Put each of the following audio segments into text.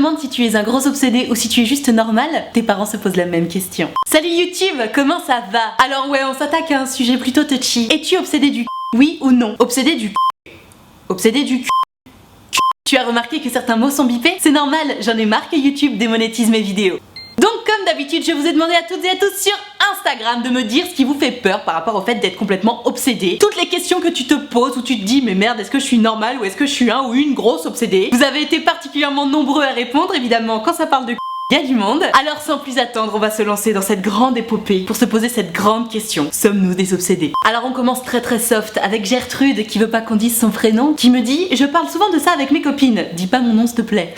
demandes si tu es un gros obsédé ou si tu es juste normal, tes parents se posent la même question. Salut YouTube, comment ça va? Alors ouais, on s'attaque à un sujet plutôt touchy. Es-tu obsédé du oui ou non? Obsédé du Obsédé du Tu as remarqué que certains mots sont bipés? C'est normal, j'en ai marre que YouTube démonétise mes vidéos. Donc comme d'habitude, je vous ai demandé à toutes et à tous sur Instagram de me dire ce qui vous fait peur par rapport au fait d'être complètement obsédé. Toutes les questions que tu te poses où tu te dis mais merde, est-ce que je suis normale ou est-ce que je suis un ou une grosse obsédée? Vous avez été particulièrement nombreux à répondre, évidemment quand ça parle de il y a du monde. Alors sans plus attendre, on va se lancer dans cette grande épopée pour se poser cette grande question. Sommes-nous des obsédés? Alors on commence très soft avec Gertrude qui veut pas qu'on dise son prénom, qui me dit: je parle souvent de ça avec mes copines. Dis pas mon nom s'il te plaît.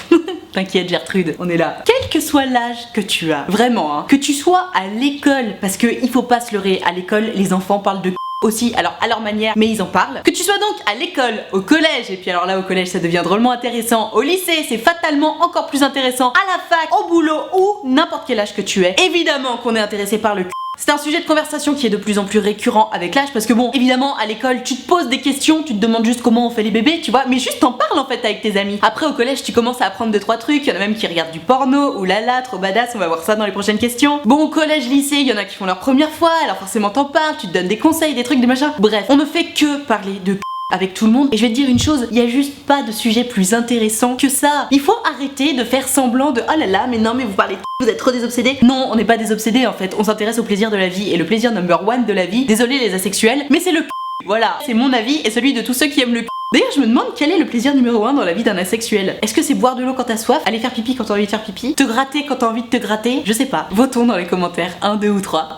T'inquiète Gertrude, on est là. Quel que soit l'âge que tu as, vraiment, hein, que tu sois à l'école, parce que il faut pas se leurrer, à l'école les enfants parlent de aussi, alors à leur manière, mais ils en parlent. Que tu sois donc à l'école, au collège, et puis alors là au collège ça devient drôlement intéressant, au lycée c'est fatalement encore plus intéressant, à la fac, au boulot ou n'importe quel âge que tu es, évidemment qu'on est intéressé par le cul. C'est un sujet de conversation qui est de plus en plus récurrent avec l'âge parce que bon, évidemment à l'école tu te poses des questions, tu te demandes juste comment on fait les bébés, tu vois, mais juste t'en parles en fait avec tes amis. Après au collège tu commences à apprendre 2-3 trucs, il y en a même qui regardent du porno, ou lala, trop badass, on va voir ça dans les prochaines questions. Bon au collège, lycée, il y en a qui font leur première fois, alors forcément t'en parles, tu te donnes des conseils, des trucs, des machins. Bref, on ne fait que parler de avec tout le monde, et je vais te dire une chose, il y a juste pas de sujet plus intéressant que ça. Il faut arrêter de faire semblant de oh là là, mais non mais vous parlez de vous êtes trop des obsédés. Non, on n'est pas des obsédés en fait, on s'intéresse au plaisir de la vie, et le plaisir number one de la vie, désolé les asexuels, mais c'est le voilà, c'est mon avis et celui de tous ceux qui aiment le D'ailleurs je me demande quel est le plaisir numéro 1 dans la vie d'un asexuel. Est-ce que c'est boire de l'eau quand t'as soif, aller faire pipi quand t'as envie de faire pipi, te gratter quand t'as envie de te gratter? Je sais pas, votons dans les commentaires, 1, 2 ou 3.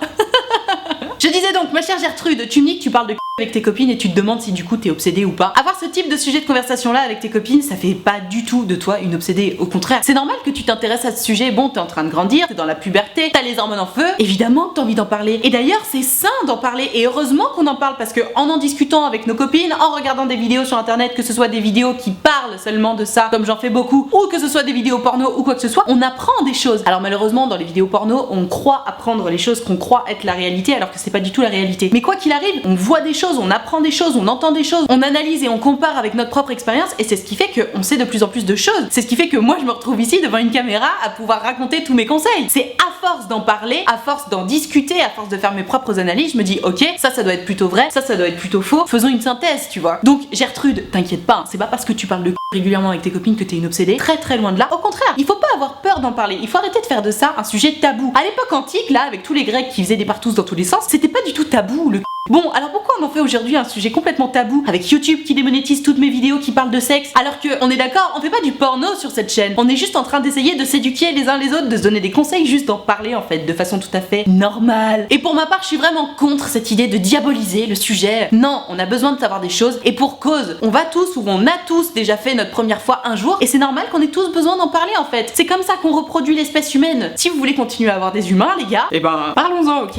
Je disais donc, ma chère Gertrude, tu me dis que tu parles de avec tes copines et tu te demandes si du coup t'es obsédée ou pas. Avoir ce type de sujet de conversation là avec tes copines, ça fait pas du tout de toi une obsédée, au contraire. C'est normal que tu t'intéresses à ce sujet, bon t'es en train de grandir, t'es dans la puberté, t'as les hormones en feu, évidemment que t'as envie d'en parler. Et d'ailleurs c'est sain d'en parler, et heureusement qu'on en parle parce que en discutant avec nos copines, en regardant des vidéos sur internet, que ce soit des vidéos qui parlent seulement de ça, comme j'en fais beaucoup, ou que ce soit des vidéos porno ou quoi que ce soit, on apprend des choses. Alors malheureusement dans les vidéos porno, on croit apprendre les choses qu'on croit être la réalité alors que c'est pas du tout la réalité. Mais quoi qu'il arrive, on voit des choses, on apprend des choses, on entend des choses, on analyse et on compare avec notre propre expérience, et c'est ce qui fait qu'on sait de plus en plus de choses. C'est ce qui fait que moi je me retrouve ici devant une caméra à pouvoir raconter tous mes conseils. C'est à force d'en parler, à force d'en discuter, à force de faire mes propres analyses, je me dis ok, ça doit être plutôt vrai, ça doit être plutôt faux, faisons une synthèse, tu vois. Donc Gertrude, t'inquiète pas, hein, c'est pas parce que tu parles de régulièrement avec tes copines que t'es une obsédée, très loin de là. Au contraire, il faut pas avoir peur d'en parler, il faut arrêter de faire de ça un sujet tabou. À l'époque antique, là, avec tous les Grecs qui faisaient des partous dans tous les sens, c'était pas du tout tabou le Bon, alors pourquoi on en fait aujourd'hui un sujet complètement tabou avec YouTube qui démonétise toutes mes vidéos qui parlent de sexe, alors que, on est d'accord, on fait pas du porno sur cette chaîne, on est juste en train d'essayer de s'éduquer les uns les autres, de se donner des conseils, juste d'en parler en fait, de façon tout à fait normale. Et pour ma part, je suis vraiment contre cette idée de diaboliser le sujet. Non, on a besoin de savoir des choses, et pour cause, on va tous ou on a tous déjà fait notre première fois un jour, et c'est normal qu'on ait tous besoin d'en parler en fait. C'est comme ça qu'on reproduit l'espèce humaine. Si vous voulez continuer à avoir des humains, les gars, eh ben, parlons-en, ok?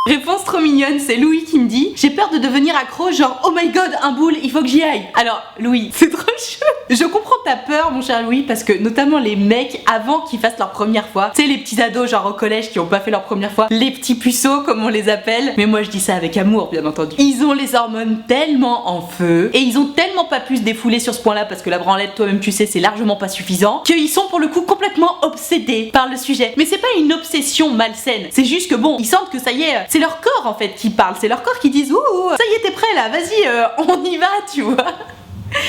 Réponse trop mignonne, c'est Louis qui me dit: j'ai peur de devenir accro, genre oh my god, un boule, il faut que j'y aille. Alors Louis, c'est trop chaud. Je comprends ta peur mon cher Louis, parce que notamment les mecs avant qu'ils fassent leur première fois, tu sais les petits ados genre au collège qui ont pas fait leur première fois, les petits puceaux comme on les appelle, mais moi je dis ça avec amour bien entendu. Ils ont les hormones tellement en feu, et ils ont tellement pas pu se défouler sur ce point là, parce que la branlette toi-même tu sais c'est largement pas suffisant, qu'ils sont pour le coup complètement obsédés par le sujet. Mais c'est pas une obsession malsaine, c'est juste que bon, ils sentent que ça y est, c'est leur corps en fait qui parle, c'est leur corps qui disent ouh, ça y est t'es prêt là, vas-y on y va tu vois.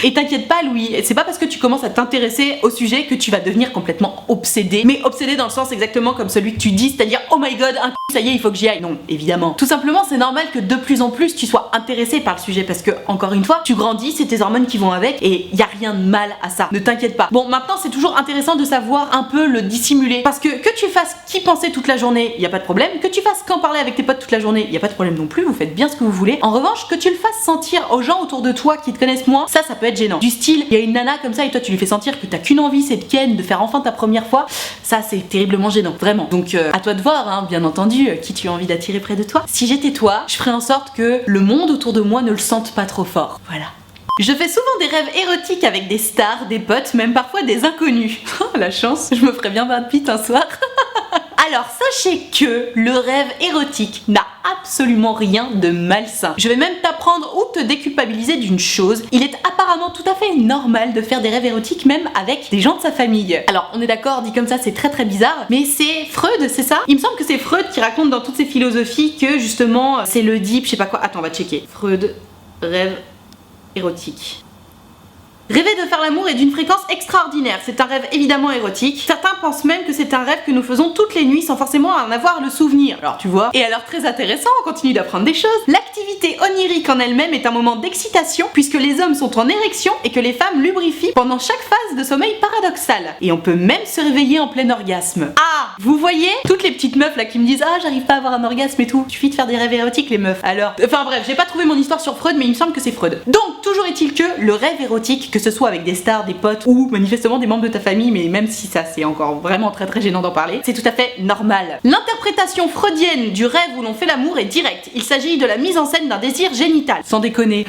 Et t'inquiète pas Louis, c'est pas parce que tu commences à t'intéresser au sujet que tu vas devenir complètement obsédé, mais obsédé dans le sens exactement comme celui que tu dis, c'est-à-dire oh my god, un ça y est il faut que j'y aille. Non, évidemment. Tout simplement c'est normal que de plus en plus tu sois intéressé par le sujet, parce que encore une fois, tu grandis, c'est tes hormones qui vont avec, et y a rien de mal à ça, ne t'inquiète pas. Bon maintenant c'est toujours intéressant de savoir un peu le dissimuler, parce que tu fasses qui penser toute la journée, y a pas de problème, que tu fasses qu'en parler avec tes potes toute la journée, y a pas de problème non plus, vous faites bien ce que vous voulez. En revanche, que tu le fasses sentir aux gens autour de toi qui te connaissent moins, ça peut être gênant. Du style, il y a une nana comme ça et toi tu lui fais sentir que t'as qu'une envie, c'est de ken, de faire enfin ta première fois, ça c'est terriblement gênant, vraiment. Donc à toi de voir, hein, bien entendu, qui tu as envie d'attirer près de toi. Si j'étais toi, je ferais en sorte que le monde autour de moi ne le sente pas trop fort. Voilà. Je fais souvent des rêves érotiques avec des stars, des potes, même parfois des inconnus. Oh la chance, je me ferais bien Brad Pitt un soir. Alors sachez que le rêve érotique n'a absolument rien de malsain. Je vais même t'apprendre ou te déculpabiliser d'une chose. Il est apparemment tout à fait normal de faire des rêves érotiques même avec des gens de sa famille. Alors on est d'accord, dit comme ça c'est très bizarre, mais c'est Freud, c'est ça? Il me semble que c'est Freud qui raconte dans toutes ses philosophies que justement c'est le deep, je sais pas quoi. Attends, on va checker. Freud, rêve érotique. Rêver de faire l'amour est d'une fréquence extraordinaire. C'est un rêve évidemment érotique. Certains pensent même que c'est un rêve que nous faisons toutes les nuits sans forcément en avoir le souvenir. Alors tu vois. Et alors très intéressant, on continue d'apprendre des choses. L'activité onirique en elle-même est un moment d'excitation puisque les hommes sont en érection et que les femmes lubrifient pendant chaque phase de sommeil paradoxal. Et on peut même se réveiller en plein orgasme. Ah, vous voyez? Toutes les petites meufs là qui me disent ah j'arrive pas à avoir un orgasme et tout. Suffit de faire des rêves érotiques les meufs. Alors, enfin bref, j'ai pas trouvé mon histoire sur Freud mais il me semble que c'est Freud. Donc toujours est-il que le rêve érotique, que ce soit avec des stars, des potes ou manifestement des membres de ta famille, mais même si ça c'est encore vraiment très gênant d'en parler, c'est tout à fait normal. L'interprétation freudienne du rêve où l'on fait l'amour est directe. Il s'agit de la mise en scène d'un désir génital. Sans déconner.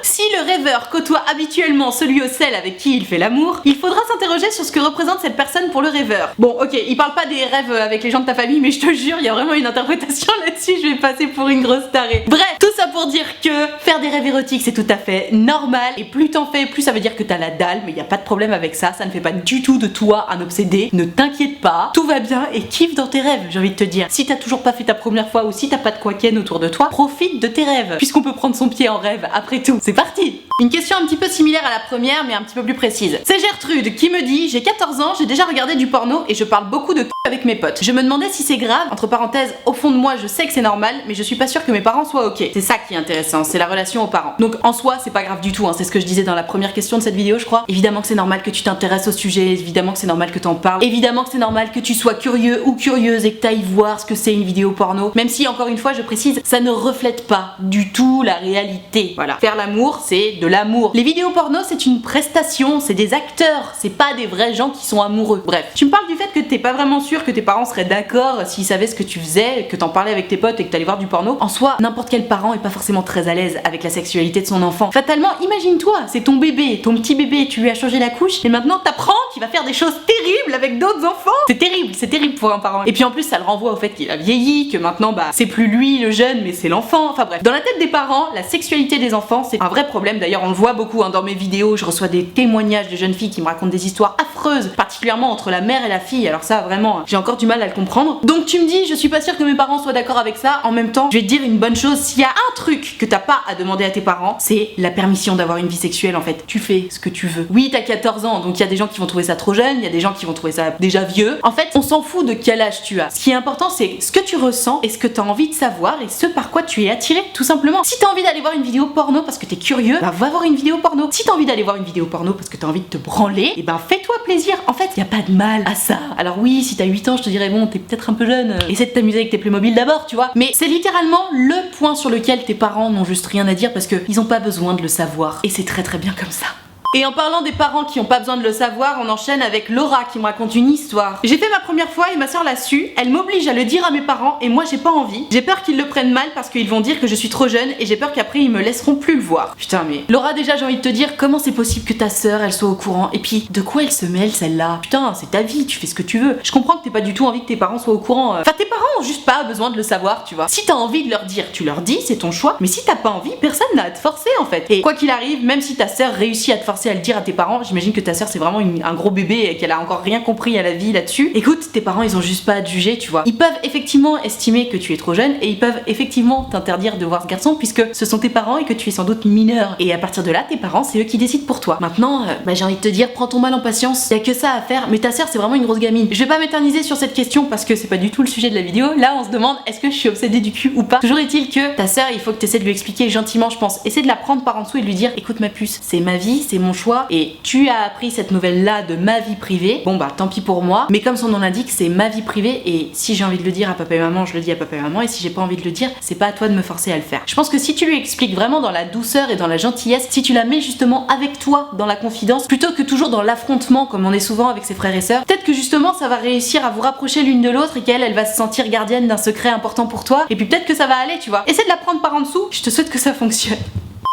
Si le rêveur côtoie habituellement celui ou celle avec qui il fait l'amour, il faudra s'interroger sur ce que représente cette personne pour le rêveur. Bon ok, il parle pas des rêves avec les gens de ta famille, mais je te jure, il y a vraiment une interprétation là-dessus, je vais passer pour une grosse tarée. Bref, tout ça pour dire que faire des rêves érotiques c'est tout à fait normal, et plus t'en fais, plus ça veut dire que t'as la dalle, mais y a pas de problème avec ça, ça ne fait pas du tout de toi un obsédé, ne t'inquiète pas, tout va bien et kiffe dans tes rêves, j'ai envie de te dire. Si t'as toujours pas fait ta première fois ou si t'as pas de quoi ken autour de toi, profite de tes rêves, puisqu'on peut prendre son pied en rêve après tout. C'est parti! Une question un petit peu similaire à la première, mais un petit peu plus précise. C'est Gertrude qui me dit: j'ai 14 ans, j'ai déjà regardé du porno et je parle beaucoup de avec mes potes. Je me demandais si c'est grave, entre parenthèses, au fond de moi je sais que c'est normal, mais je suis pas sûre que mes parents soient ok. C'est ça qui est intéressant, c'est la relation aux parents. Donc en soi c'est pas grave du tout, hein. C'est ce que je disais dans la première question de cette vidéo je crois. Évidemment que c'est normal que tu t'intéresses au sujet, évidemment que c'est normal que t'en parles, évidemment que c'est normal que tu sois curieux ou curieuse et que t'ailles voir ce que c'est une vidéo porno, même si encore une fois je précise, ça ne reflète pas du tout la réalité. Voilà, faire l'amour c'est de l'amour. Les vidéos porno c'est une prestation, c'est des acteurs, c'est pas des vrais gens qui sont amoureux. Bref, tu me parles du fait que t'es pas vraiment sûr que tes parents seraient d'accord s'ils savaient ce que tu faisais, que t'en parlais avec tes potes et que t'allais voir du porno. En soi, n'importe quel parent est pas forcément très à l'aise avec la sexualité de son enfant. Fatalement, imagine-toi, c'est ton bébé, ton petit bébé, tu lui as changé la couche et maintenant t'apprends qu'il va faire des choses terribles avec d'autres enfants. C'est terrible pour un parent. Et puis en plus ça le renvoie au fait qu'il a vieilli, que maintenant bah c'est plus lui le jeune mais c'est l'enfant. Enfin bref, dans la tête des parents, la sexualité des enfants c'est un vrai problème. D'ailleurs on le voit beaucoup hein, dans mes vidéos, je reçois des témoignages de jeunes filles qui me racontent des histoires affreuses, particulièrement entre la mère et la fille. Alors ça vraiment, j'ai encore du mal à le comprendre. Donc tu me dis, je suis pas sûre que mes parents soient d'accord avec ça. En même temps, je vais te dire une bonne chose, s'il y a un truc que t'as pas à demander à tes parents, c'est la permission d'avoir une vie sexuelle en fait. Tu fais ce que tu veux. Oui, t'as 14 ans, donc il y a des gens qui vont trouver ça trop jeune, il y a des gens qui vont trouver ça déjà vieux. En fait, on s'en fout de quel âge tu as. Ce qui est important, c'est ce que tu ressens et ce que t'as envie de savoir et ce par quoi tu es attiré, tout simplement. Si t'as envie d'aller voir une vidéo porno parce que t'es curieux, bah va voir une vidéo porno. Si t'as envie d'aller voir une vidéo porno parce que t'as envie de te branler, et ben fais-toi plaisir. En fait, y a pas de mal à ça. Alors oui, si t'as 8 ans, je te dirais bon, t'es peut-être un peu jeune, essaie de t'amuser avec tes Playmobil d'abord, tu vois. Mais c'est littéralement le point sur lequel tes parents n'ont juste rien à dire parce que ils ont pas besoin de le savoir. Et c'est très bien comme ça. Et en parlant des parents qui ont pas besoin de le savoir, on enchaîne avec Laura qui me raconte une histoire. J'ai fait ma première fois et ma soeur l'a su, elle m'oblige à le dire à mes parents et moi j'ai pas envie. J'ai peur qu'ils le prennent mal parce qu'ils vont dire que je suis trop jeune et j'ai peur qu'après ils me laisseront plus le voir. Putain mais... Laura déjà j'ai envie de te dire comment c'est possible que ta soeur elle soit au courant et puis de quoi elle se mêle celle-là. Putain c'est ta vie, tu fais ce que tu veux. Je comprends que t'aies pas du tout envie que tes parents soient au courant. Enfin tes parents ont juste pas besoin de le savoir tu vois. Si t'as envie de leur dire, tu leur dis, c'est ton choix. Mais si t'as pas envie, personne n'a à te forcer en fait. Et quoi qu'il arrive, même si ta soeur réussit à te forcer à le dire à tes parents, j'imagine que ta soeur c'est vraiment un gros bébé et qu'elle a encore rien compris à la vie là-dessus. Écoute, tes parents ils ont juste pas à te juger, tu vois. Ils peuvent effectivement estimer que tu es trop jeune et ils peuvent effectivement t'interdire de voir ce garçon puisque ce sont tes parents et que tu es sans doute mineur. Et à partir de là, tes parents c'est eux qui décident pour toi. Maintenant, bah j'ai envie de te dire, prends ton mal en patience. Y a que ça à faire. Mais ta soeur c'est vraiment une grosse gamine. Je vais pas m'éterniser sur cette question parce que c'est pas du tout le sujet de la vidéo. Là on se demande est-ce que je suis obsédée du cul ou pas. Toujours est-il que ta soeur il faut que tu essaies de lui expliquer gentiment je pense. Essaie de la prendre par en dessous et de lui dire écoute ma puce, c'est ma vie, c'est mon choix et tu as appris cette nouvelle là de ma vie privée, bon bah tant pis pour moi, mais comme son nom l'indique c'est ma vie privée et si j'ai envie de le dire à papa et maman je le dis à papa et maman et si j'ai pas envie de le dire c'est pas à toi de me forcer à le faire. Je pense que si tu lui expliques vraiment dans la douceur et dans la gentillesse, si tu la mets justement avec toi dans la confidence plutôt que toujours dans l'affrontement comme on est souvent avec ses frères et sœurs, peut-être que justement ça va réussir à vous rapprocher l'une de l'autre et qu'elle va se sentir gardienne d'un secret important pour toi et puis peut-être que ça va aller tu vois. Essaie de la prendre par en dessous, je te souhaite que ça fonctionne.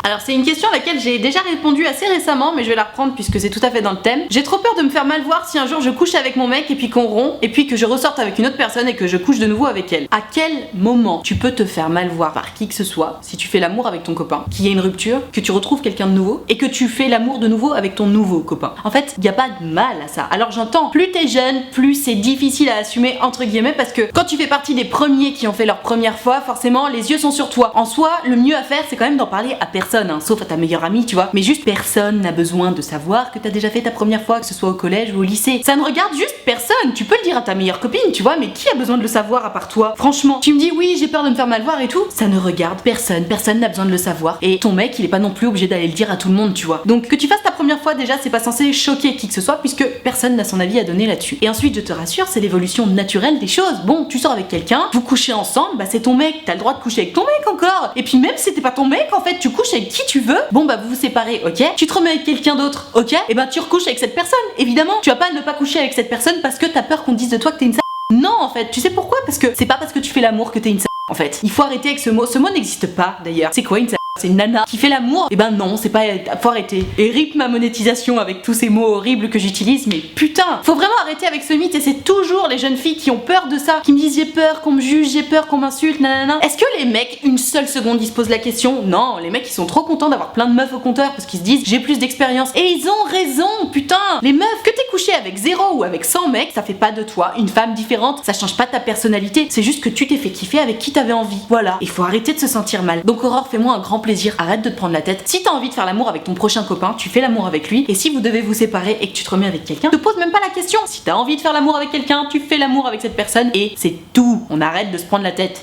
Alors c'est une question à laquelle j'ai déjà répondu assez récemment, mais je vais la reprendre puisque c'est tout à fait dans le thème. J'ai trop peur de me faire mal voir si un jour je couche avec mon mec et puis qu'on rompt et puis que je ressorte avec une autre personne et que je couche de nouveau avec elle. À quel moment tu peux te faire mal voir par qui que ce soit si tu fais l'amour avec ton copain, qu'il y ait une rupture, que tu retrouves quelqu'un de nouveau et que tu fais l'amour de nouveau avec ton nouveau copain? En fait, il n'y a pas de mal à ça. Alors j'entends, plus t'es jeune, plus c'est difficile à assumer entre guillemets parce que quand tu fais partie des premiers qui ont fait leur première fois, forcément les yeux sont sur toi. En soi, le mieux à faire c'est quand même d'en parler à personne, hein, sauf à ta meilleure amie, tu vois. Mais juste personne n'a besoin de savoir que t'as déjà fait ta première fois, que ce soit au collège ou au lycée. Ça ne regarde juste personne. Tu peux le dire à ta meilleure copine, tu vois, mais qui a besoin de le savoir à part toi? Franchement, tu me dis oui, j'ai peur de me faire mal voir et tout, ça ne regarde personne. Personne n'a besoin de le savoir. Et ton mec, il est pas non plus obligé d'aller le dire à tout le monde, tu vois. Donc que tu fasses ta première fois déjà, c'est pas censé choquer qui que ce soit puisque personne n'a son avis à donner là-dessus. Et ensuite, je te rassure, c'est l'évolution naturelle des choses. Bon, tu sors avec quelqu'un, vous couchez ensemble, bah c'est ton mec, t'as le droit de coucher avec ton mec encore. Et puis même si t'es pas ton mec, en fait, tu couches avec qui tu veux. Bon bah vous vous séparez, ok. Tu te remets avec quelqu'un d'autre, ok. Et bah tu recouches avec cette personne, évidemment. Tu vas pas ne pas coucher avec cette personne parce que t'as peur qu'on te dise de toi que t'es une sale. Non, en fait, tu sais pourquoi? Parce que c'est pas parce que tu fais l'amour que t'es une sale. En fait, il faut arrêter avec ce mot. Ce mot n'existe pas d'ailleurs. C'est quoi une sale? C'est une nana qui fait l'amour. Et ben non, c'est pas. Faut arrêter. Et rip ma monétisation avec tous ces mots horribles que j'utilise, mais putain, faut vraiment arrêter avec ce mythe. Et c'est toujours les jeunes filles qui ont peur de ça, qui me disent j'ai peur qu'on me juge, j'ai peur qu'on m'insulte, nanana. Est-ce que les mecs, une seule seconde, ils se posent la question? Non, les mecs ils sont trop contents d'avoir plein de meufs au compteur parce qu'ils se disent j'ai plus d'expérience. Et ils ont raison, putain. Les meufs, que t'aies couché avec 0 ou avec 100 mecs, ça fait pas de toi une femme différente, ça change pas ta personnalité. C'est juste que tu t'es fait kiffer avec qui t'avais envie. Voilà. Il faut arrêter de se sentir mal. Donc Aurore, fais-moi un grand plaisir, arrête de te prendre la tête. Si t'as envie de faire l'amour avec ton prochain copain, tu fais l'amour avec lui. Et si vous devez vous séparer et que tu te remets avec quelqu'un, te pose même pas la question. Si t'as envie de faire l'amour avec quelqu'un, tu fais l'amour avec cette personne et c'est tout. On arrête de se prendre la tête.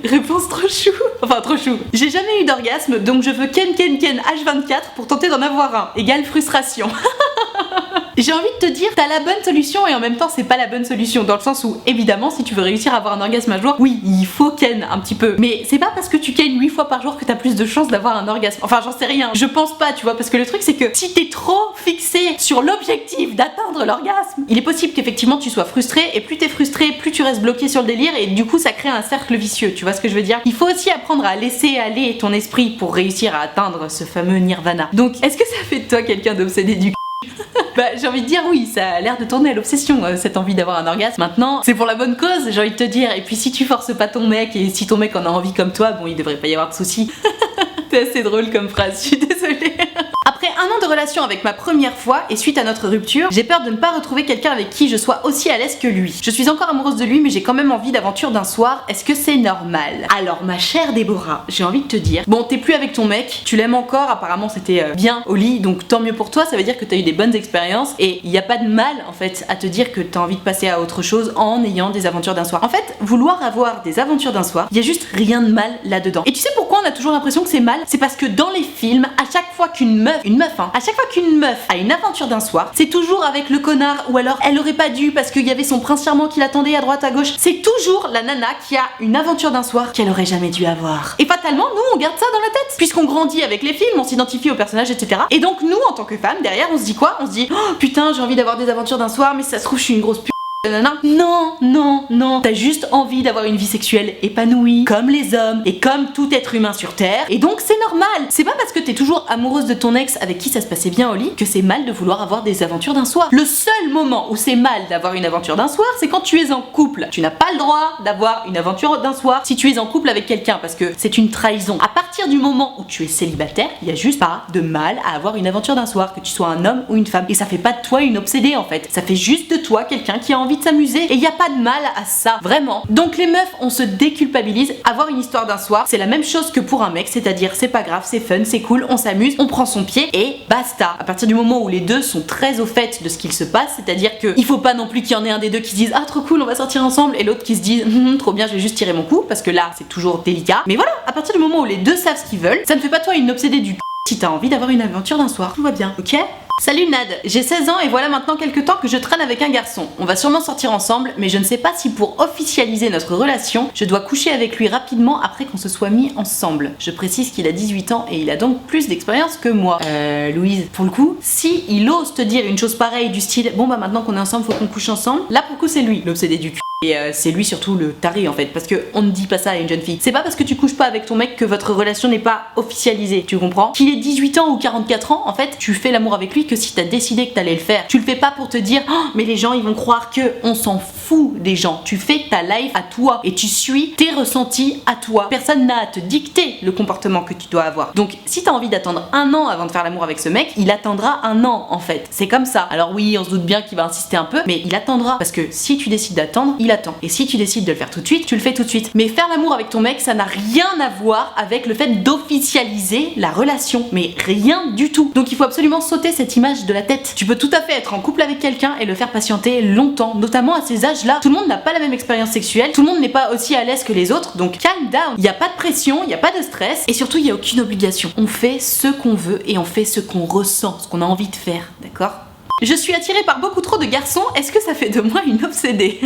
Réponse trop chou. Enfin trop chou. J'ai jamais eu d'orgasme, donc je veux ken H24 pour tenter d'en avoir un. Égale frustration. J'ai envie de te dire, t'as la bonne solution et en même temps c'est pas la bonne solution, dans le sens où évidemment si tu veux réussir à avoir un orgasme un jour, oui il faut ken un petit peu, mais c'est pas parce que tu ken 8 fois par jour que t'as plus de chances d'avoir un orgasme. Enfin j'en sais rien, je pense pas, tu vois, parce que le truc c'est que si t'es trop fixé sur l'objectif d'atteindre l'orgasme, il est possible qu'effectivement tu sois frustré, et plus t'es frustré, plus tu restes bloqué sur le délire et du coup ça crée un cercle vicieux, tu vois ce que je veux dire. Il faut aussi apprendre à laisser aller ton esprit pour réussir à atteindre ce fameux nirvana. Donc est-ce que ça fait de toi quelqu'un d'obsédé du Bah j'ai envie de dire oui, ça a l'air de tourner à l'obsession, cette envie d'avoir un orgasme. Maintenant, c'est pour la bonne cause, j'ai envie de te dire. Et puis si tu forces pas ton mec et si ton mec en a envie comme toi, bon il devrait pas y avoir de soucis. C'est assez drôle comme phrase, je suis désolée. Après un an de relation avec ma première fois et suite à notre rupture, j'ai peur de ne pas retrouver quelqu'un avec qui je sois aussi à l'aise que lui. Je suis encore amoureuse de lui mais j'ai quand même envie d'aventure d'un soir, est-ce que c'est normal? Alors ma chère Déborah, j'ai envie de te dire, bon t'es plus avec ton mec, tu l'aimes encore, apparemment c'était bien au lit, donc tant mieux pour toi, ça veut dire que t'as eu des bonnes expériences et il n'y a pas de mal en fait à te dire que t'as envie de passer à autre chose en ayant des aventures d'un soir. En fait, vouloir avoir des aventures d'un soir, il y a juste rien de mal là-dedans. Et tu sais pourquoi on a toujours l'impression que c'est mal? C'est parce que dans les films, à chaque fois qu'une meuf, à chaque fois qu'une meuf a une aventure d'un soir, c'est toujours avec le connard, ou alors elle aurait pas dû parce qu'il y avait son prince charmant qui l'attendait à droite à gauche. C'est toujours la nana qui a une aventure d'un soir qu'elle aurait jamais dû avoir. Et fatalement, nous on garde ça dans la tête. Puisqu'on grandit avec les films, on s'identifie aux personnages, etc. Et donc nous, en tant que femmes, derrière, on se dit quoi? On se dit oh putain, j'ai envie d'avoir des aventures d'un soir, mais si ça se trouve, je suis une grosse pute. Non, t'as juste envie d'avoir une vie sexuelle épanouie, comme les hommes, et comme tout être humain sur Terre, et donc c'est normal. C'est pas parce que t'es toujours amoureuse de ton ex avec qui ça se passait bien au lit que c'est mal de vouloir avoir des aventures d'un soir. Le seul moment où c'est mal d'avoir une aventure d'un soir, c'est quand tu es en couple. Tu n'as pas le droit d'avoir une aventure d'un soir si tu es en couple avec quelqu'un, parce que c'est une trahison. À partir du moment où tu es célibataire, il y a juste pas de mal à avoir une aventure d'un soir, que tu sois un homme ou une femme. Et ça fait pas de toi une obsédée en fait. Ça fait juste de toi quelqu'un qui a envie de s'amuser et il y a pas de mal à ça, vraiment. Donc les meufs, on se déculpabilise. Avoir une histoire d'un soir, c'est la même chose que pour un mec, c'est-à-dire c'est pas grave, c'est fun, c'est cool, on s'amuse, on prend son pied et basta. À partir du moment où les deux sont très au fait de ce qu'il se passe, c'est-à-dire que il faut pas non plus qu'il y en ait un des deux qui se dise ah trop cool, on va sortir ensemble, et l'autre qui se dise trop bien, je vais juste tirer mon coup, parce que là c'est toujours délicat. Mais voilà, à partir du moment où les deux savent ce qu'ils veulent, ça ne fait pas toi une obsédée du si t'as envie d'avoir une aventure d'un soir, tout va bien, ok? Salut Nad, j'ai 16 ans et voilà maintenant quelques temps que je traîne avec un garçon. On va sûrement sortir ensemble, mais je ne sais pas si pour officialiser notre relation, je dois coucher avec lui rapidement après qu'on se soit mis ensemble. Je précise qu'il a 18 ans et il a donc plus d'expérience que moi. Louise, pour le coup, si il ose te dire une chose pareille du style bon bah maintenant qu'on est ensemble, faut qu'on couche ensemble, là pour le coup c'est lui, l'obsédé du cul. Et c'est lui surtout le taré en fait, parce que on ne dit pas ça à une jeune fille. C'est pas parce que tu couches pas avec ton mec que votre relation n'est pas officialisée, tu comprends? Qu'il ait 18 ans ou 44 ans, en fait, tu fais l'amour avec lui que si t'as décidé que t'allais le faire. Tu le fais pas pour te dire oh, mais les gens ils vont croire que on s'en fout des gens. Tu fais ta life à toi et tu suis tes ressentis à toi. Personne n'a à te dicter le comportement que tu dois avoir. Donc si t'as envie d'attendre 1 an avant de faire l'amour avec ce mec, il attendra 1 an en fait. C'est comme ça. Alors oui, on se doute bien qu'il va insister un peu, mais il attendra. Parce que si tu décides d'attendre, il attend. Et si tu décides de le faire tout de suite, tu le fais tout de suite. Mais faire l'amour avec ton mec, ça n'a rien à voir avec le fait d'officialiser la relation. Mais rien du tout. Donc il faut absolument sauter cette image de la tête. Tu peux tout à fait être en couple avec quelqu'un et le faire patienter longtemps, notamment à ces âges-là. Tout le monde n'a pas la même expérience sexuelle, tout le monde n'est pas aussi à l'aise que les autres, donc calm down. Il n'y a pas de pression, il n'y a pas de stress, et surtout il n'y a aucune obligation. On fait ce qu'on veut et on fait ce qu'on ressent, ce qu'on a envie de faire, d'accord? Je suis attirée par beaucoup trop de garçons, est-ce que ça fait de moi une obsédée?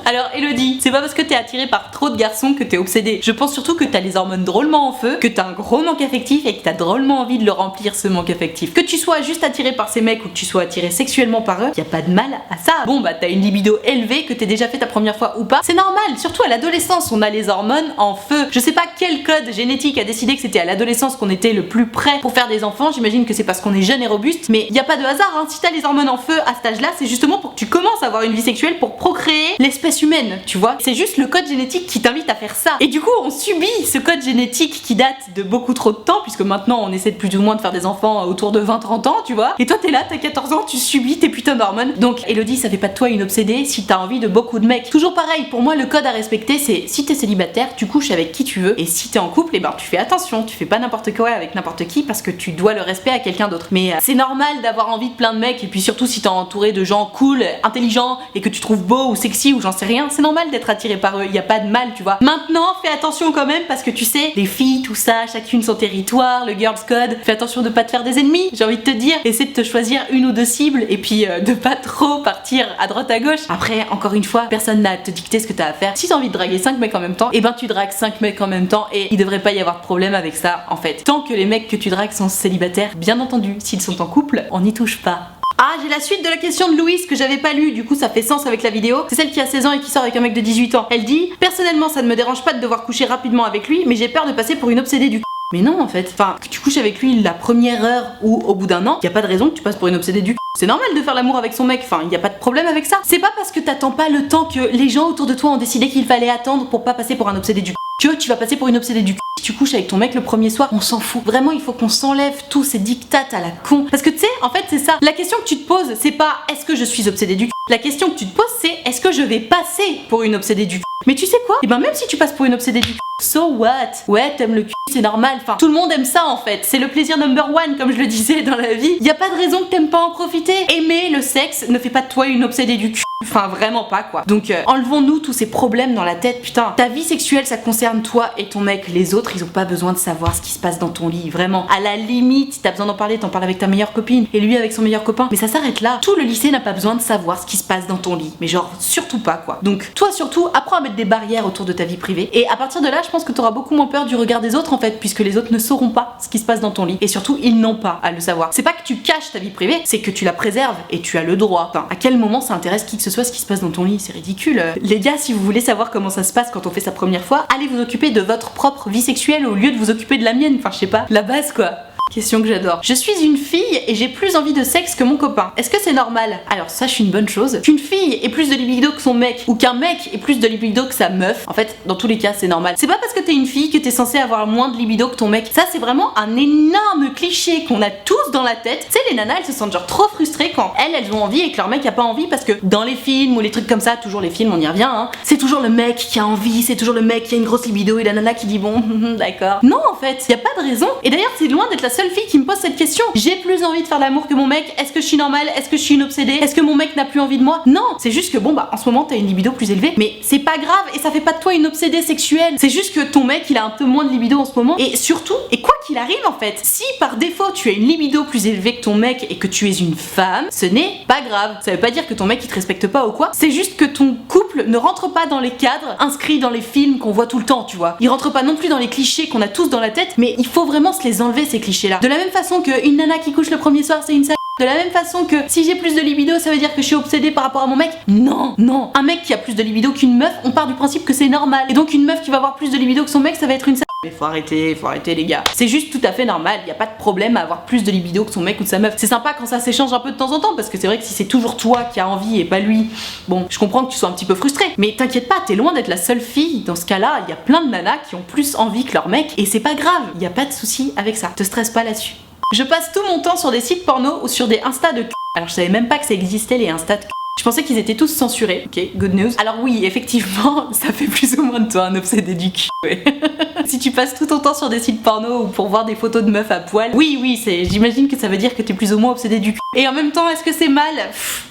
Alors Elodie, c'est pas parce que t'es attirée par trop de garçons que t'es obsédée. Je pense surtout que t'as les hormones drôlement en feu, que t'as un gros manque affectif et que t'as drôlement envie de le remplir ce manque affectif. Que tu sois juste attirée par ces mecs ou que tu sois attirée sexuellement par eux, y a pas de mal à ça. Bon bah t'as une libido élevée, que t'aies déjà fait ta première fois ou pas, c'est normal, surtout à l'adolescence, on a les hormones en feu. Je sais pas quel code génétique a décidé que c'était à l'adolescence qu'on était le plus prêt pour faire des enfants, j'imagine que c'est parce qu'on est jeune et robuste, mais y a pas de hasard, hein. Si t'as les hormones en feu à cet âge-là, c'est justement pour que tu commences à avoir une vie sexuelle pour procréer l'espèce humaine, tu vois. C'est juste le code génétique qui t'invite à faire ça. Et du coup, on subit ce code génétique qui date de beaucoup trop de temps, puisque maintenant on essaie de plus ou moins de faire des enfants autour de 20-30 ans, tu vois. Et toi t'es là, t'as 14 ans, tu subis tes putains d'hormones. Donc Elodie, ça fait pas de toi une obsédée si t'as envie de beaucoup de mecs. Toujours pareil, pour moi le code à respecter c'est si t'es célibataire, tu couches avec qui tu veux, et si t'es en couple, et ben tu fais attention, tu fais pas n'importe quoi avec n'importe qui parce que tu dois le respect à quelqu'un d'autre. Mais c'est normal d'avoir envie de plein de mecs, et puis surtout si t'es entouré de gens cool, intelligents, et que tu trouves beau ou sexy ou j'en sais rien, c'est normal d'être attiré par eux, y a pas de mal, tu vois. Maintenant, fais attention quand même parce que tu sais, les filles, tout ça, chacune son territoire, le girls code, fais attention de pas te faire des ennemis, j'ai envie de te dire, essaie de te choisir 1 ou 2 cibles et puis de pas trop partir à droite à gauche. Après, encore une fois, personne n'a à te dicter ce que t'as à faire. Si t'as envie de draguer 5 mecs en même temps, et ben tu dragues 5 mecs en même temps et il devrait pas y avoir de problème avec ça en fait. Tant que les mecs que tu dragues sont célibataires, bien entendu, s'ils sont en couple, on n'y touche pas. Ah, j'ai la suite de la question de Louise que j'avais pas lue, du coup ça fait sens avec la vidéo. C'est celle qui a 16 ans et qui sort avec un mec de 18 ans. Elle dit « Personnellement, ça ne me dérange pas de devoir coucher rapidement avec lui, mais j'ai peur de passer pour une obsédée du c***. » Mais non en fait, enfin, que tu couches avec lui la première heure ou au bout d'un an, y a pas de raison que tu passes pour une obsédée du c***. C'est normal de faire l'amour avec son mec, enfin, y a pas de problème avec ça. C'est pas parce que t'attends pas le temps que les gens autour de toi ont décidé qu'il fallait attendre pour pas passer pour un obsédé du c*** que tu vas passer pour une obsédée du c***. Si tu couches avec ton mec le premier soir, on s'en fout. Vraiment, il faut qu'on s'enlève tous ces dictates à la con. Parce que tu sais, en fait, c'est ça. La question que tu te poses, c'est pas est-ce que je suis obsédée du c***. La question que tu te poses, c'est est-ce que je vais passer pour une obsédée du c***. Mais tu sais quoi? Et ben même si tu passes pour une obsédée du c***, so what? Ouais, t'aimes le c***, c'est normal. Enfin, tout le monde aime ça en fait. C'est le plaisir number one, comme je le disais dans la vie. Y a pas de raison que t'aimes pas en profiter. Aimer le sexe ne fait pas de toi une obsédée du c***. Enfin, vraiment pas quoi. Donc, enlevons-nous tous ces problèmes dans la tête. Putain, ta vie sexuelle, ça concerne toi et ton mec. Les autres, ils ont pas besoin de savoir ce qui se passe dans ton lit. Vraiment. À la limite, si t'as besoin d'en parler, t'en parles avec ta meilleure copine. Et lui avec son meilleur copain. Mais ça s'arrête là. Tout le lycée n'a pas besoin de savoir ce qui se passe dans ton lit. Mais genre, surtout pas quoi. Donc, toi surtout, apprends à mettre des barrières autour de ta vie privée. Et à partir de là, je pense que t'auras beaucoup moins peur du regard des autres en fait. Puisque les autres ne sauront pas ce qui se passe dans ton lit. Et surtout, ils n'ont pas à le savoir. C'est pas que tu caches ta vie privée, c'est que tu la préserves et tu as le droit. Enfin, à quel moment ça intéresse qui que ce soit ce qui se passe dans ton lit? C'est ridicule. Les gars, si vous voulez savoir comment ça se passe quand on fait sa première fois, allez vous occuper de votre propre vie sexuelle au lieu de vous occuper de la mienne. Enfin, je sais pas, la base quoi. Question que j'adore. Je suis une fille et j'ai plus envie de sexe que mon copain. Est-ce que c'est normal? Alors sache une bonne chose. Qu'une fille ait plus de libido que son mec ou qu'un mec ait plus de libido que sa meuf, en fait, dans tous les cas, c'est normal. C'est pas parce que t'es une fille que t'es censée avoir moins de libido que ton mec. Ça, c'est vraiment un énorme cliché qu'on a tous dans la tête. Tu sais, les nanas, elles se sentent genre trop frustrées quand elles ont envie et que leur mec a pas envie parce que dans les films ou les trucs comme ça, toujours les films, on y revient, hein, c'est toujours le mec qui a envie, c'est toujours le mec qui a une grosse libido et la nana qui dit bon, d'accord. Non, en fait, y a pas de raison. Et d'ailleurs, c'est loin d'être la seule fille qui me pose cette question. J'ai plus envie de faire l'amour que mon mec. Est-ce que je suis normale? Est-ce que je suis une obsédée? Est-ce que mon mec n'a plus envie de moi? Non, c'est juste que bon bah en ce moment t'as une libido plus élevée, mais c'est pas grave et ça fait pas de toi une obsédée sexuelle. C'est juste que ton mec il a un peu moins de libido en ce moment et surtout, et quoi qu'il arrive en fait, si par défaut tu as une libido plus élevée que ton mec et que tu es une femme, ce n'est pas grave. Ça veut pas dire que ton mec il te respecte pas ou quoi. C'est juste que ton couple ne rentre pas dans les cadres inscrits dans les films qu'on voit tout le temps, tu vois. Il rentre pas non plus dans les clichés qu'on a tous dans la tête, mais il faut vraiment se les enlever ces clichés là. De la même façon qu'une nana qui couche le premier soir c'est une sale, De la même façon que si j'ai plus de libido, ça veut dire que je suis obsédée par rapport à mon mec. Non, non. Un mec qui a plus de libido qu'une meuf, on part du principe que c'est normal. Et donc une meuf qui va avoir plus de libido que son mec, ça va être une... Mais faut arrêter les gars. C'est juste tout à fait normal, y a pas de problème à avoir plus de libido que son mec ou de sa meuf. C'est sympa quand ça s'échange un peu de temps en temps, parce que c'est vrai que si c'est toujours toi qui as envie et pas lui, bon, je comprends que tu sois un petit peu frustré. Mais t'inquiète pas, t'es loin d'être la seule fille. Dans ce cas-là, y a plein de nanas qui ont plus envie que leur mec, et c'est pas grave, y a pas de souci avec ça. Te stresse pas là-dessus. Je passe tout mon temps sur des sites porno ou sur des Insta de c***. Alors je savais même pas que ça existait les Insta de c***. Je pensais qu'ils étaient tous censurés. Ok, good news. Alors oui, effectivement, ça fait plus ou moins de toi un obsédé du cul. Ouais. Si tu passes tout ton temps sur des sites porno ou pour voir des photos de meufs à poil, oui, j'imagine que ça veut dire que t'es plus ou moins obsédé du cul. Et en même temps, est-ce que c'est mal?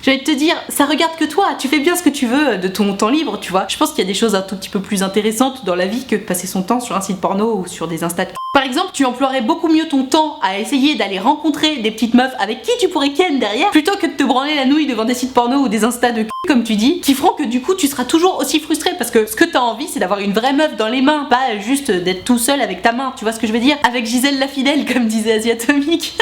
J'ai envie de te dire, ça regarde que toi. Tu fais bien ce que tu veux de ton temps libre, tu vois. Je pense qu'il y a des choses un tout petit peu plus intéressantes dans la vie que de passer son temps sur un site porno ou sur des Insta de cul. Par exemple, tu emploierais beaucoup mieux ton temps à essayer d'aller rencontrer des petites meufs avec qui tu pourrais ken derrière, plutôt que de te branler la nouille devant des sites porno ou des Insta de cul, comme tu dis, qui feront que du coup tu seras toujours aussi frustré parce que ce que t'as envie c'est d'avoir une vraie meuf dans les mains, pas juste d'être tout seul avec ta main, tu vois ce que je veux dire? Avec Gisèle la fidèle, comme disait Asiatomique.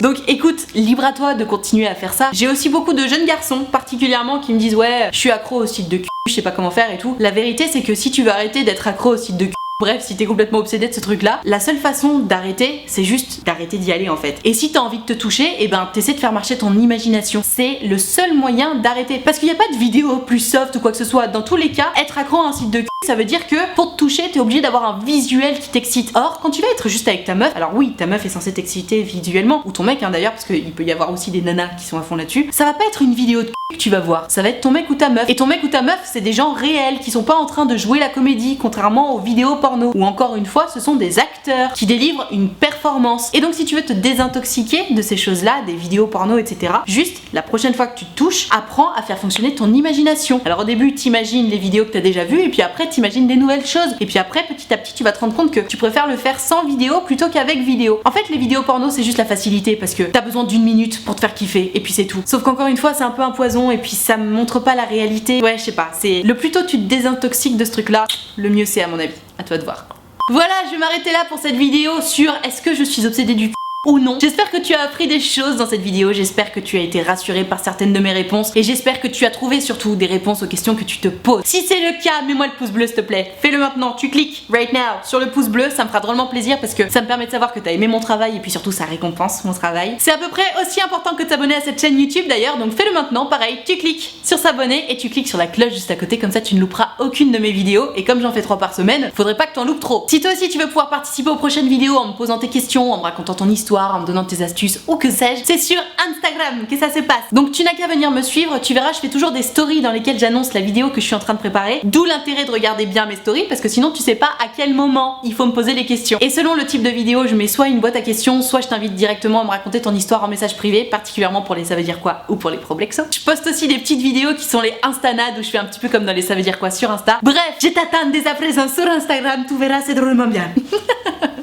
Donc écoute, libre à toi de continuer à faire ça. J'ai aussi beaucoup de jeunes garçons particulièrement qui me disent ouais, je suis accro au site de cul, je sais pas comment faire et tout. La vérité c'est que si tu veux arrêter d'être accro au site de cul, bref, si t'es complètement obsédé de ce truc là, la seule façon d'arrêter, c'est juste d'arrêter d'y aller en fait. Et si t'as envie de te toucher, et ben t'essaies de faire marcher ton imagination. C'est le seul moyen d'arrêter. Parce qu'il n'y a pas de vidéo plus soft ou quoi que ce soit. Dans tous les cas, être accro à un site de cul, ça veut dire que pour te toucher, t'es obligé d'avoir un visuel qui t'excite. Or, quand tu vas être juste avec ta meuf, alors oui, ta meuf est censée t'exciter visuellement, ou ton mec hein, d'ailleurs, parce qu'il peut y avoir aussi des nanas qui sont à fond là-dessus, ça va pas être une vidéo de que tu vas voir, ça va être ton mec ou ta meuf. Et ton mec ou ta meuf, c'est des gens réels qui sont pas en train de jouer la comédie, contrairement aux vidéos porno. Ou encore une fois, ce sont des acteurs qui délivrent une performance. Et donc si tu veux te désintoxiquer de ces choses-là, des vidéos porno, etc., juste la prochaine fois que tu te touches, apprends à faire fonctionner ton imagination. Alors au début, t'imagines les vidéos que t'as déjà vues, et puis après t'imagines des nouvelles choses. Et puis après, petit à petit, tu vas te rendre compte que tu préfères le faire sans vidéo plutôt qu'avec vidéo. En fait, les vidéos porno, c'est juste la facilité parce que t'as besoin d'une minute pour te faire kiffer, et puis c'est tout. Sauf qu'encore une fois, c'est un peu un poison, et puis ça me montre pas la réalité. Ouais, je sais pas, c'est le plus tôt tu te désintoxiques de ce truc là, le mieux c'est à mon avis. À toi de voir. Voilà, je vais m'arrêter là pour cette vidéo sur est-ce que je suis obsédée du ou non. J'espère que tu as appris des choses dans cette vidéo, j'espère que tu as été rassuré par certaines de mes réponses et j'espère que tu as trouvé surtout des réponses aux questions que tu te poses. Si c'est le cas, mets-moi le pouce bleu s'il te plaît. Fais-le maintenant, tu cliques right now sur le pouce bleu, ça me fera drôlement plaisir parce que ça me permet de savoir que t'as aimé mon travail et puis surtout ça récompense mon travail. C'est à peu près aussi important que de t'abonner à cette chaîne YouTube d'ailleurs, donc fais-le maintenant, pareil, tu cliques sur s'abonner et tu cliques sur la cloche juste à côté, comme ça tu ne louperas aucune de mes vidéos et comme j'en fais 3 par semaine, faudrait pas que t'en loupes trop. Si toi aussi tu veux pouvoir participer aux prochaines vidéos en me posant tes questions, en me racontant ton histoire, en me donnant tes astuces ou que sais-je, c'est sur Instagram que ça se passe. Donc tu n'as qu'à venir me suivre, tu verras je fais toujours des stories dans lesquelles j'annonce la vidéo que je suis en train de préparer, d'où l'intérêt de regarder bien mes stories parce que sinon tu sais pas à quel moment il faut me poser les questions. Et selon le type de vidéo, je mets soit une boîte à questions, soit je t'invite directement à me raconter ton histoire en message privé, particulièrement pour les ça veut dire quoi ou pour les problexos. Je poste aussi des petites vidéos qui sont les instanades où je fais un petit peu comme dans les ça veut dire quoi sur Insta. Bref, je t'attends dès à présent sur Instagram, tu verras c'est drôlement bien.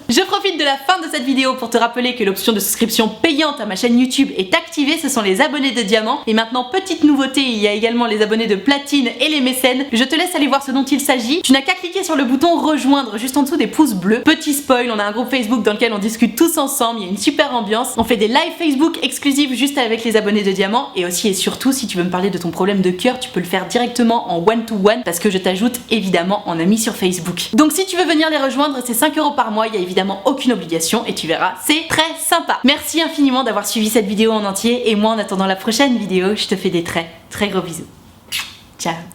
Je profite de la fin de cette vidéo pour te rappeler que l'option de souscription payante à ma chaîne YouTube est activée, ce sont les abonnés de diamant. Et maintenant, petite nouveauté, il y a également les abonnés de platine et les mécènes. Je te laisse aller voir ce dont il s'agit. Tu n'as qu'à cliquer sur le bouton rejoindre juste en dessous des pouces bleus. Petit spoil, on a un groupe Facebook dans lequel on discute tous ensemble, il y a une super ambiance. On fait des lives Facebook exclusifs juste avec les abonnés de diamant. Et aussi et surtout, si tu veux me parler de ton problème de cœur, tu peux le faire directement en one-to-one parce que je t'ajoute évidemment en ami sur Facebook. Donc si tu veux venir les rejoindre, c'est 5 € par mois, il y a évidemment aucune obligation et tu verras, c'est très sympa. Merci infiniment d'avoir suivi cette vidéo en entier et moi en attendant la prochaine vidéo, je te fais des très gros bisous. Ciao.